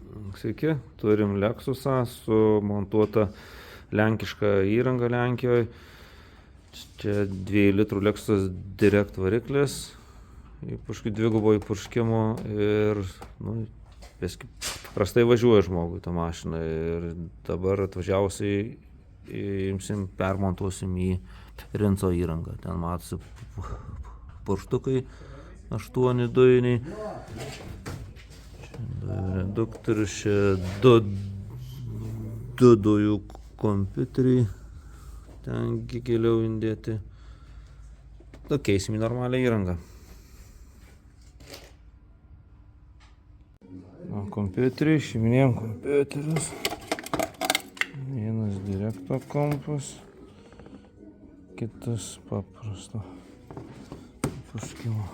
Sveiki, turim Lexusą sumontuota lenkiška įranga Lenkijoje. Čia 2 litrų Lexus Direct variklis, paskui dvigubo įpurškimo ir prastai važiuoja žmogui tą mašiną. Ir dabar atvažiavusiai permontuosim į rinco įrangą. Ten matosi purštukai 8 dujiniai. Reduktorius, čia 2 dujų kompiuteriai, ten giliau indėti. Keisim į normalią įrangą. Kompiuteriai, išiminėjom kompiuterius. Vienas direkto kompas, kitas paprasto purškimo.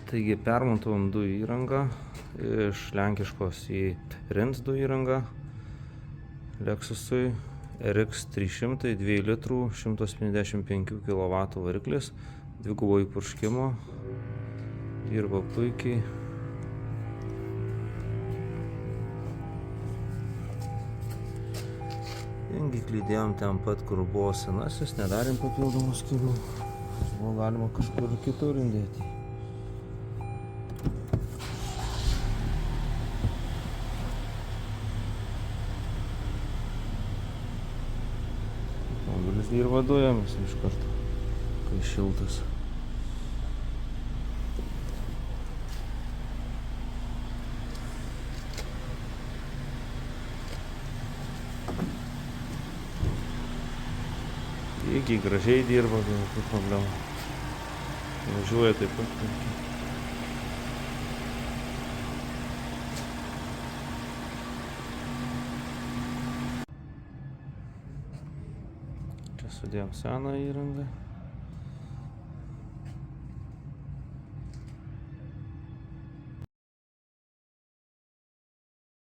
Taigi permontuojam dujų įrangą iš lenkiškos į RINC dujų įrangą Lexusui RX 300 2 litrų 155 kW variklis, dvigubo įpurškimo, dirba puikiai. Jungiklį dėjom ten pat, kur buvo senasis, nedarėm papildomų skylių, buvo galima kažkur kitur indėti. Automobilis dirba dujomis iš karto, kai šiltas. Iki gražiai dirba, be jokių problemų. Važiuoja taip pat. Čia sudėjom seną įrangą.